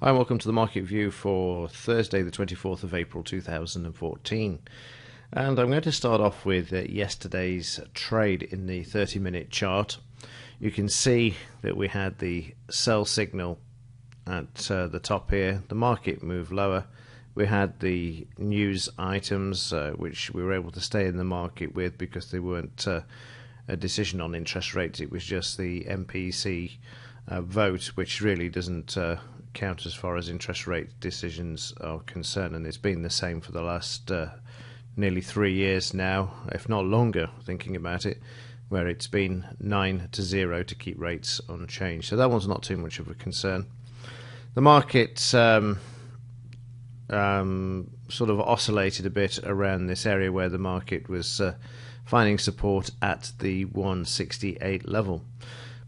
Hi and welcome to the market view for Thursday the 24th of April 2014, and I'm going to start off with yesterday's trade in the 30-minute chart. You can see that we had the sell signal at the top here. The market moved lower. We had the news items which we were able to stay in the market with because they weren't a decision on interest rates. It was just the MPC vote, which really doesn't count as far as interest rate decisions are concerned, and it's been the same for the last nearly 3 years now, if not longer, thinking about it, where it's been 9-0 to keep rates unchanged. So that one's not too much of a concern. The market sort of oscillated a bit around this area where the market was finding support at the 168 level.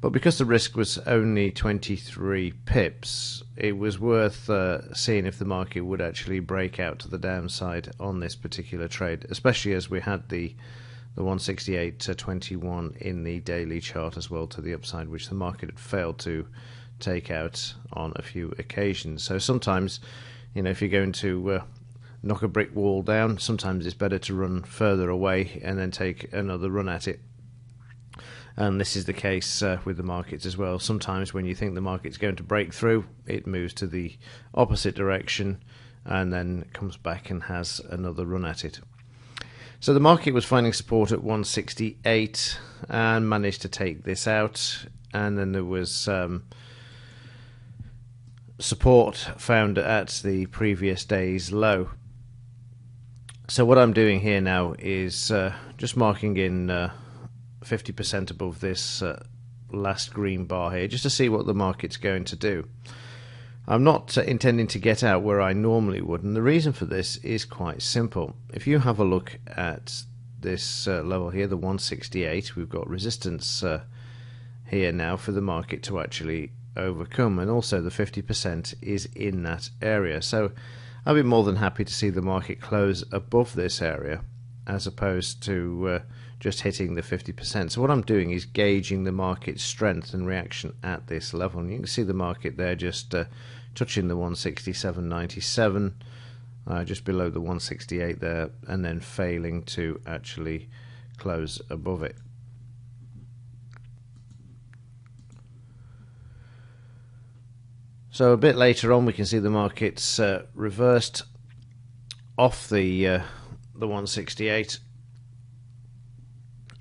But because the risk was only 23 pips, it was worth seeing if the market would actually break out to the downside on this particular trade, especially as we had the 168.21 in the daily chart as well to the upside, which the market had failed to take out on a few occasions. So sometimes, if you're going to knock a brick wall down, sometimes it's better to run further away and then take another run at it. And this is the case with the markets as well. Sometimes when you think the market's going to break through, it moves to the opposite direction and then comes back and has another run at it. So the market was finding support at 168 and managed to take this out. And then there was support found at the previous day's low. So what I'm doing here now is just marking in 50% above this last green bar here, just to see what the market's going to do. I'm not intending to get out where I normally would, and the reason for this is quite simple. If you have a look at this level here, the 168, we've got resistance here now for the market to actually overcome, and also the 50% is in that area. So I'd be more than happy to see the market close above this area as opposed to just hitting the 50%. So what I'm doing is gauging the market's strength and reaction at this level. And you can see the market there just touching the 167.97, just below the 168 there, and then failing to actually close above it. So a bit later on, we can see the market's reversed off the 168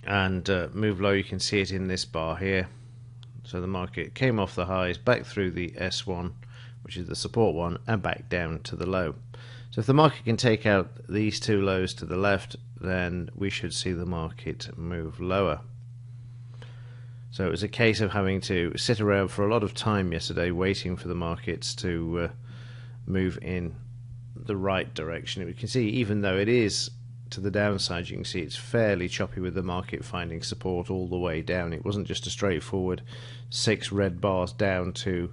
and move low. You can see it in this bar here. So the market came off the highs, back through the S1, which is the support one, and back down to the low. So if the market can take out these two lows to the left, then we should see the market move lower. So it was a case of having to sit around for a lot of time yesterday waiting for the markets to move in the right direction. We can see, even though it is to the downside, you can see it's fairly choppy with the market finding support all the way down. It wasn't just a straightforward 6 red bars down to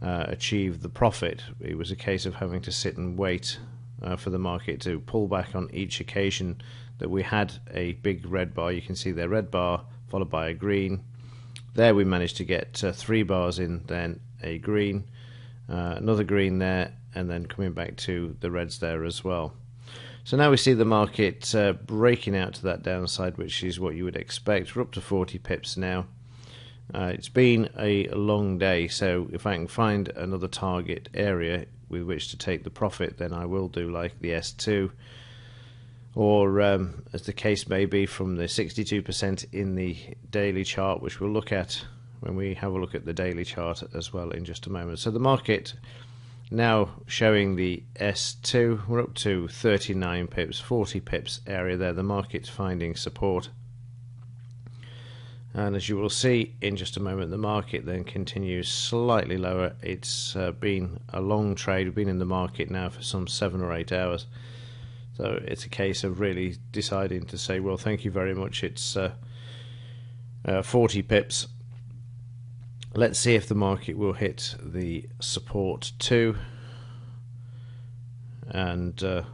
achieve the profit. It was a case of having to sit and wait for the market to pull back on each occasion that we had a big red bar. You can see their red bar followed by a green. There we managed to get 3 bars in, then a green, another green there, and then coming back to the reds there as well. So now we see the market breaking out to that downside, which is what you would expect. We're up to 40 pips now. It's been a long day, so if I can find another target area with which to take the profit, then I will do, like the S2, or as the case may be, from the 62% in the daily chart, which we'll look at when we have a look at the daily chart as well in just a moment. So the market now showing the S2, we're up to 39 pips, 40 pips area there. The market's finding support. And as you will see in just a moment, the market then continues slightly lower. It's been a long trade. We've been in the market now for some 7 or 8 hours. So it's a case of really deciding to say, well, thank you very much. It's 40 pips. Let's see if the market will hit the support too, and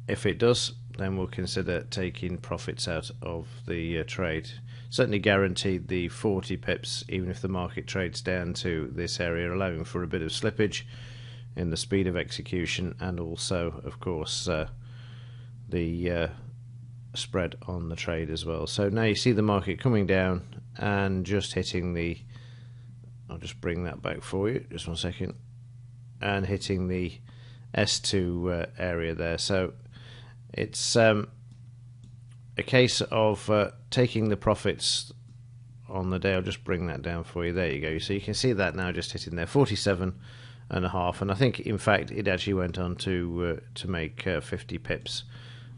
if it does, then we'll consider taking profits out of the trade. Certainly guaranteed the 40 pips, even if the market trades down to this area, allowing for a bit of slippage. in the speed of execution, and also, of course, the spread on the trade as well. So now you see the market coming down and just hitting the, I'll just bring that back for you, just 1 second, and hitting the S2 area there. So it's a case of taking the profits on the day. I'll just bring that down for you. There you go. So you can see that now just hitting there, 47.5, and I think in fact it actually went on to make 50 pips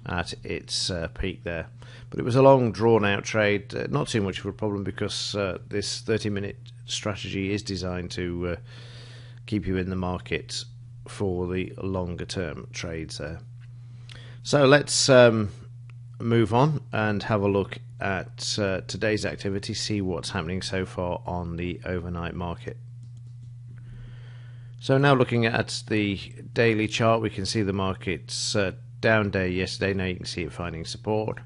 at its peak there. But it was a long drawn out trade, not too much of a problem, because this 30-minute strategy is designed to keep you in the market for the longer term trades there. So let's move on and have a look at today's activity, see what's happening so far on the overnight market. So now looking at the daily chart, we can see the market's down day yesterday. Now you can see it finding support.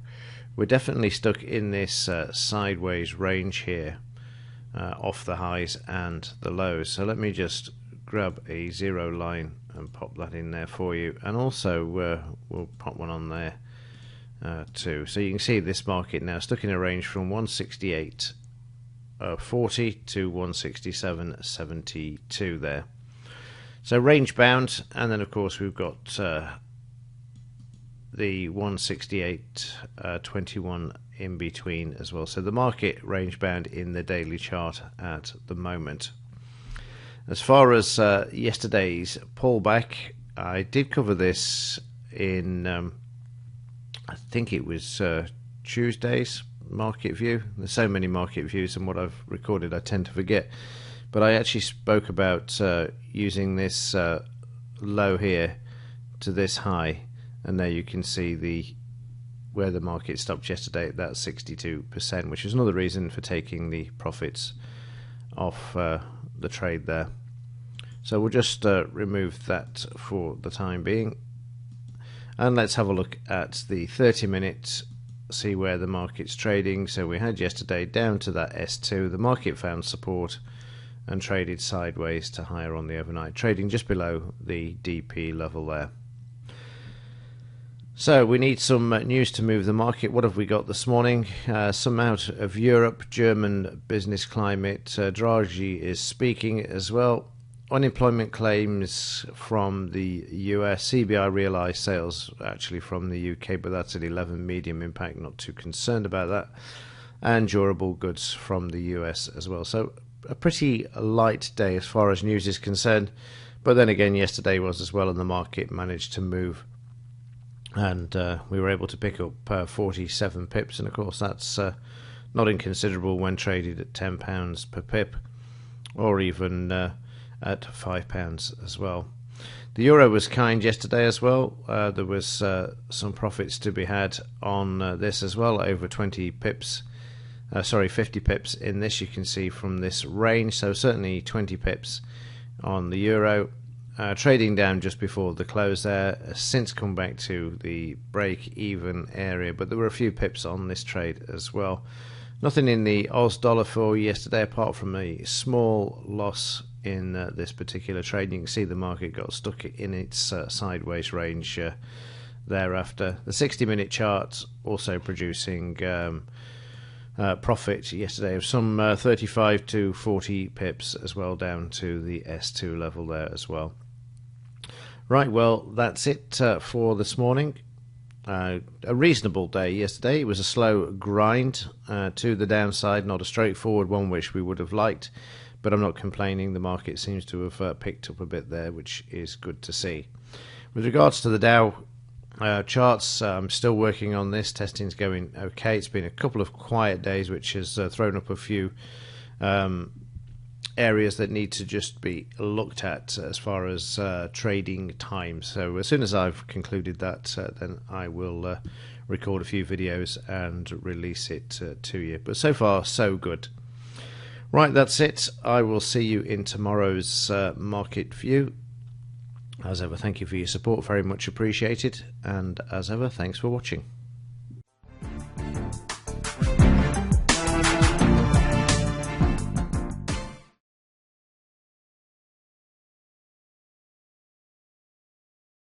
We're definitely stuck in this sideways range here, off the highs and the lows. So let me just grab a zero line and pop that in there for you, and also we'll pop one on there too. So you can see this market now stuck in a range from 168.40 to 167.72 there. So range bound, and then of course we've got the 168.21 in between as well. So the market range bound in the daily chart at the moment. As far as yesterday's pullback, I did cover this in I think it was Tuesday's market view. There's so many market views, and what I've recorded I tend to forget. But I actually spoke about using this low here to this high, and there you can see where the market stopped yesterday at that 62%, which is another reason for taking the profits off the trade there. So we'll just remove that for the time being, and let's have a look at the 30-minute, see where the market's trading. So we had yesterday down to that S2, the market found support and traded sideways to higher on the overnight, trading just below the DP level there. So we need some news to move the market. What have we got this morning? Some out of Europe, German business climate. Draghi is speaking as well. Unemployment claims from the US, CBI realised sales actually from the UK, but that's at 11, medium impact, not too concerned about that. And durable goods from the US as well. So a pretty light day as far as news is concerned. But then again, yesterday was as well, and the market managed to move. And we were able to pick up 47 pips, and of course that's not inconsiderable when traded at £10 per pip, or even at £5 as well. The euro was kind yesterday as well. There was some profits to be had on this as well, over 20 pips. 50 pips in this, you can see from this range. So certainly 20 pips on the euro. Trading down just before the close there, has since come back to the break-even area, but there were a few pips on this trade as well. Nothing in the Aus dollar for yesterday apart from a small loss in this particular trade. You can see the market got stuck in its sideways range thereafter. The 60-minute chart also producing profit yesterday of some 35 to 40 pips as well, down to the S2 level there as well. Right, well, that's it for this morning. A reasonable day yesterday. It was a slow grind to the downside, not a straightforward one, which we would have liked, but I'm not complaining. The market seems to have picked up a bit there, which is good to see. With regards to the Dow charts, I'm still working on this. Testing's going okay. It's been a couple of quiet days, which has thrown up a few areas that need to just be looked at as far as trading time. So as soon as I've concluded that, then I will record a few videos and release it to you. But so far, so good. Right, that's it. I will see you in tomorrow's market view. As ever, thank you for your support, very much appreciated. And as ever, thanks for watching.